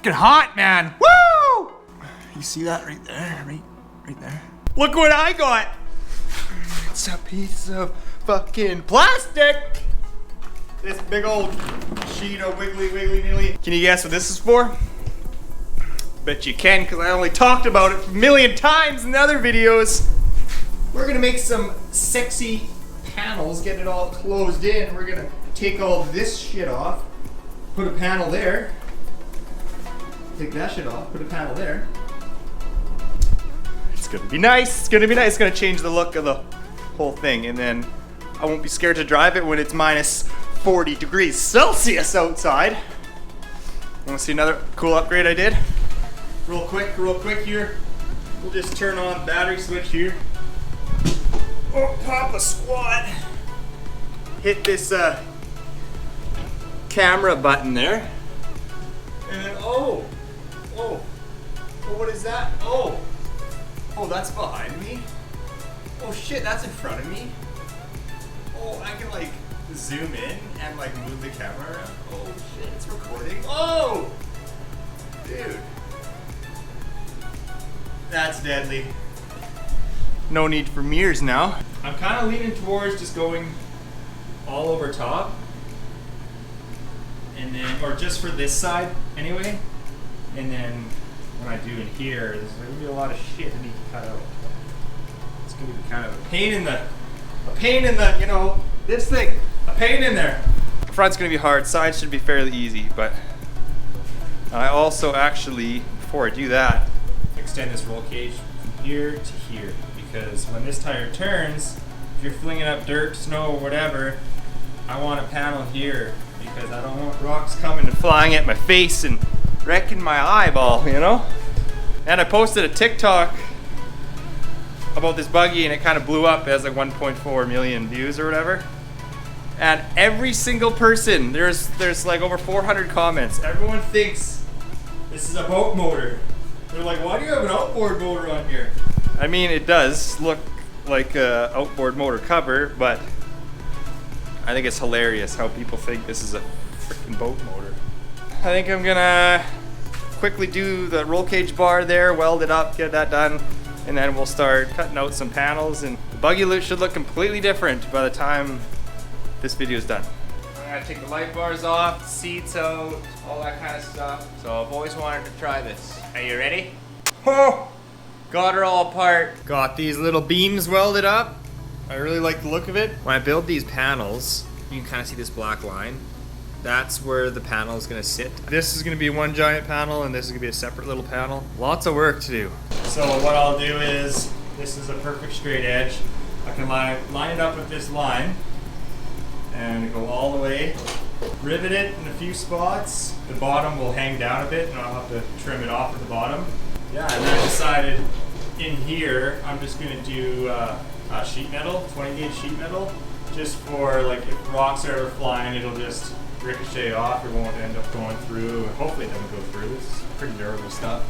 fucking hot, man. Woo! You see that right there? Right there. Look what I got. It's a piece of fucking plastic. This big old sheet of wiggly niggly. Can you guess what this is for? Bet you can, because I only talked about it a million times in other videos. We're gonna make some sexy panels, get it all closed in. We're gonna take all this shit off, put a panel there. Take that shit off, put a panel there. It's gonna be nice, it's gonna be nice. It's gonna change the look of the whole thing, and then I won't be scared to drive it when it's minus 40 degrees Celsius outside. Wanna see another cool upgrade I did? Real quick here. We'll just turn on the battery switch here. Oh, pop a squat. Hit this camera button there. And then, oh, what is that? Oh, that's behind me. Oh shit, that's in front of me. Oh, I can like zoom in and like move the camera around. Oh shit, it's recording. Oh, dude. That's deadly. No need for mirrors now. I'm kind of leaning towards just going all over top. And then, or just for this side anyway. And then when I do in here, there's gonna be a lot of shit I need to cut out. It's gonna be kind of a pain in the, you know, this thing, a pain in there. The front's gonna be hard, side should be fairly easy, but I also actually, before I do that, extend this roll cage from here to here, because when this tire turns, if you're flinging up dirt, snow, or whatever, I want a panel here, because I don't want rocks coming and flying at my face and wrecking my eyeball, you know? And I posted a TikTok about this buggy and it kind of blew up. It has like 1.4 million views or whatever. And every single person, there's like over 400 comments. Everyone thinks this is a boat motor. They're like, why do you have an outboard motor on here? I mean, it does look like a outboard motor cover, but I think it's hilarious how people think this is a freaking boat motor. I think I'm gonna quickly do the roll cage bar there, weld it up, get that done, and then we'll start cutting out some panels, and the buggy look should look completely different by the time this video is done. I'm gonna take the light bars off, seats out, all that kind of stuff. So I've always wanted to try this. Are you ready? Oh! Got her all apart. Got these little beams welded up. I really like the look of it. When I build these panels, you can kind of see this black line. That's where the panel is gonna sit. This is gonna be one giant panel and this is gonna be a separate little panel. Lots of work to do. So what I'll do is, this is a perfect straight edge. I can line it up with this line and go all the way. Rivet it in a few spots. The bottom will hang down a bit and I'll have to trim it off at the bottom. Yeah, and then I decided in here, I'm just gonna do sheet metal, 20 gauge sheet metal, just for like if rocks are flying, it'll just ricochet off, it won't end up going through, and hopefully it doesn't go through. It's pretty durable stuff.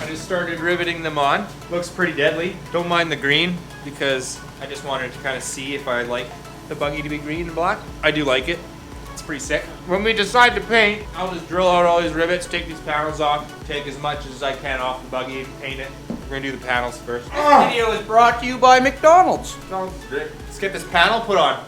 I just started riveting them on. Looks pretty deadly. Don't mind the green, because I just wanted to kind of see if I like the buggy to be green and black. I do like it. It's pretty sick. When we decide to paint, I'll just drill out all these rivets, take these panels off, take as much as I can off the buggy and paint it. We're gonna do the panels first. This video is brought to you by McDonald's. Let's get this panel put on.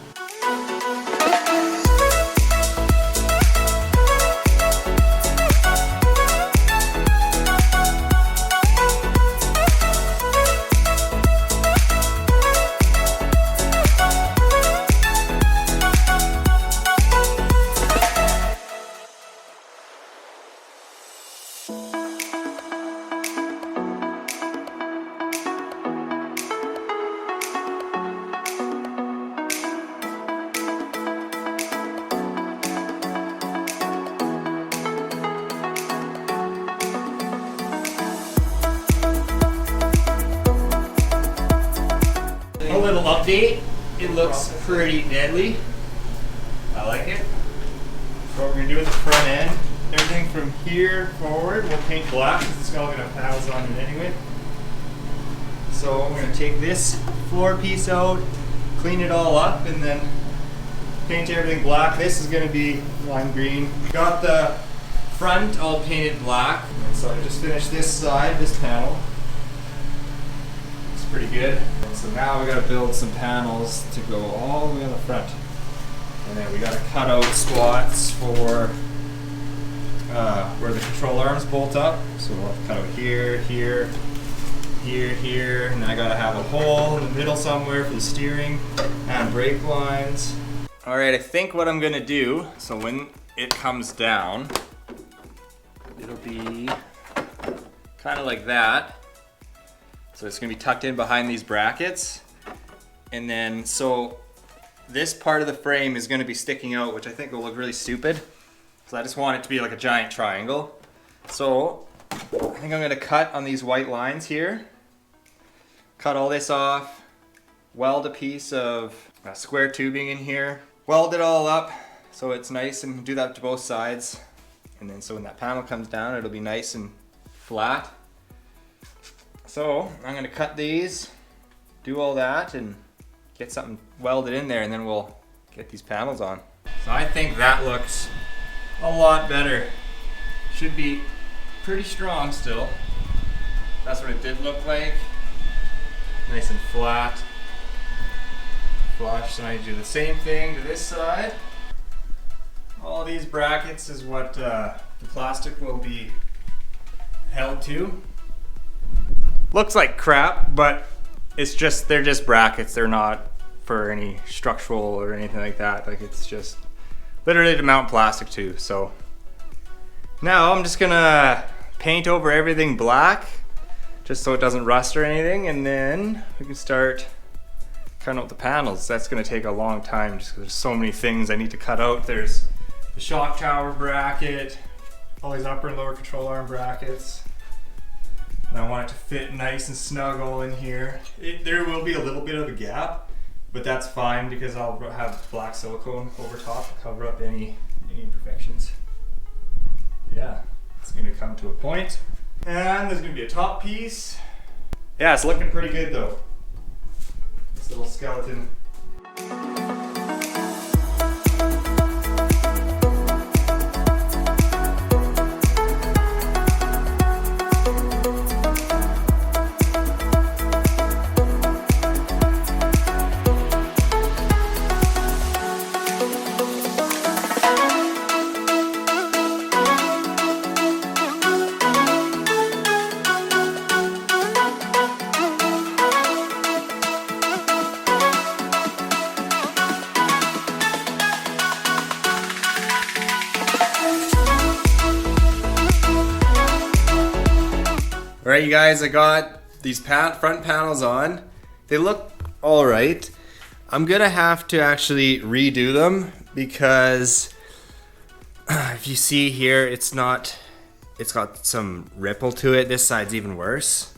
A little update. It looks pretty deadly. I like it. So what we're gonna do with the front end, everything from here forward, we'll paint black because it's all gonna have panels on it anyway. So we're gonna take this floor piece out, clean it all up, and then paint everything black. This is gonna be lime green. Got the front all painted black. And so I just finished this side, this panel. It's pretty good. And so now we gotta build some panels to go all the way on the front. And then we gotta cut out spots for where the control arms bolt up. So we'll have to cut out here, here, here, and I gotta have a hole in the middle somewhere for the steering and brake lines. All right, I think what I'm gonna do, so when it comes down, it'll be kind of like that. So it's gonna be tucked in behind these brackets. And then, so this part of the frame is gonna be sticking out, which I think will look really stupid. So I just want it to be like a giant triangle. So I think I'm gonna cut on these white lines here. Cut all this off, weld a piece of square tubing in here, weld it all up so it's nice, and do that to both sides. And then so when that panel comes down, it'll be nice and flat. So I'm gonna cut these, do all that, and get something welded in there, and then we'll get these panels on. So I think that looks a lot better. Should be pretty strong still. That's what it did look like. Nice and flat. Flush. So now you do the same thing to this side. All these brackets is what the plastic will be held to. Looks like crap, but it's just, they're just brackets. They're not for any structural or anything like that. Like, it's just literally to mount plastic to. So now I'm just gonna paint over everything black, just so it doesn't rust or anything, and then we can start cutting out the panels. That's gonna take a long time just because there's so many things I need to cut out. There's the shock tower bracket, all these upper and lower control arm brackets. And I want it to fit nice and snug all in here. There will be a little bit of a gap, but that's fine because I'll have black silicone over top to cover up any imperfections. Yeah, it's gonna come to a point. And there's gonna be a top piece. Yeah, it's looking pretty good though. This little skeleton. Alright you guys, I got these front panels on. They look alright. I'm gonna have to actually redo them because if you see here, it's got some ripple to it. This side's even worse.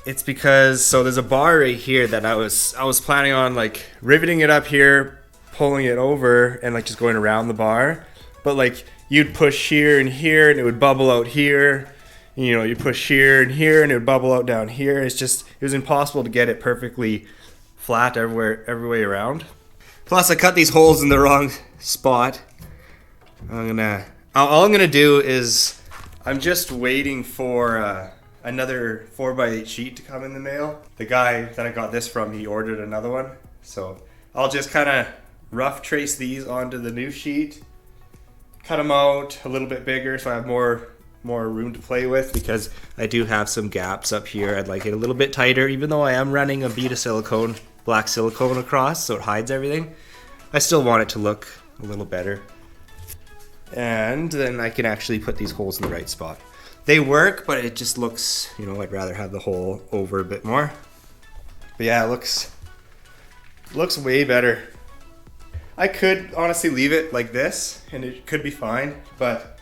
It's because, so there's a bar right here that I was planning on like riveting it up here, pulling it over, and like just going around the bar. But like you'd push here and here and it would bubble out here. You know, you push here and here and it would bubble out down here. It was impossible to get it perfectly flat every way around. Plus I cut these holes in the wrong spot. All I'm gonna do is, I'm just waiting for another 4x8 sheet to come in the mail. The guy that I got this from, he ordered another one. So I'll just kind of rough trace these onto the new sheet, cut them out a little bit bigger so I have more room to play with, because I do have some gaps up here. I'd like it a little bit tighter, even though I am running a Vita silicone, black silicone across, so it hides everything. I still want it to look a little better. And then I can actually put these holes in the right spot. They work, but it just looks, you know, I'd rather have the hole over a bit more. But yeah, it looks way better. I could honestly leave it like this and it could be fine, but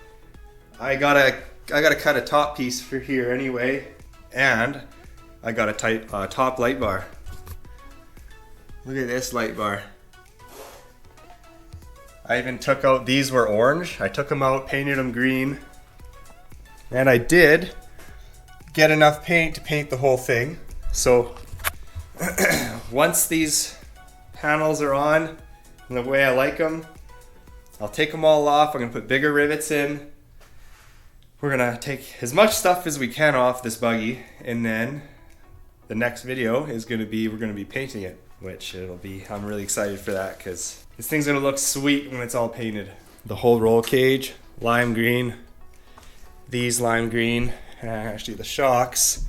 I gotta cut a top piece for here anyway, and I got a top light bar. Look at this light bar. I even took out, these were orange. I took them out, painted them green, and I did get enough paint to paint the whole thing. So once these panels are on in the way I like them, I'll take them all off. I'm gonna put bigger rivets in, we're gonna take as much stuff as we can off this buggy, and then the next video is gonna be, we're gonna be painting it, which it'll be, I'm really excited for that because this thing's gonna look sweet when it's all painted. The whole roll cage, lime green, these lime green, and actually the shocks,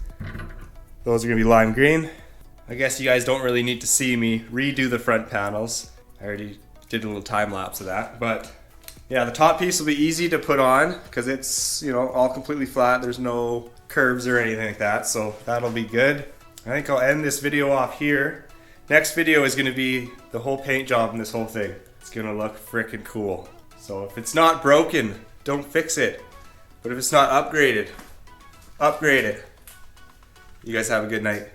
those are gonna be lime green. I guess you guys don't really need to see me redo the front panels. I already did a little time lapse of that, but yeah, the top piece will be easy to put on because it's, you know, all completely flat. There's no curves or anything like that, so that'll be good. I think I'll end this video off here. Next video is gonna be the whole paint job in this whole thing. It's gonna look freaking cool. So if it's not broken, don't fix it. But if it's not upgraded, upgrade it. You guys have a good night.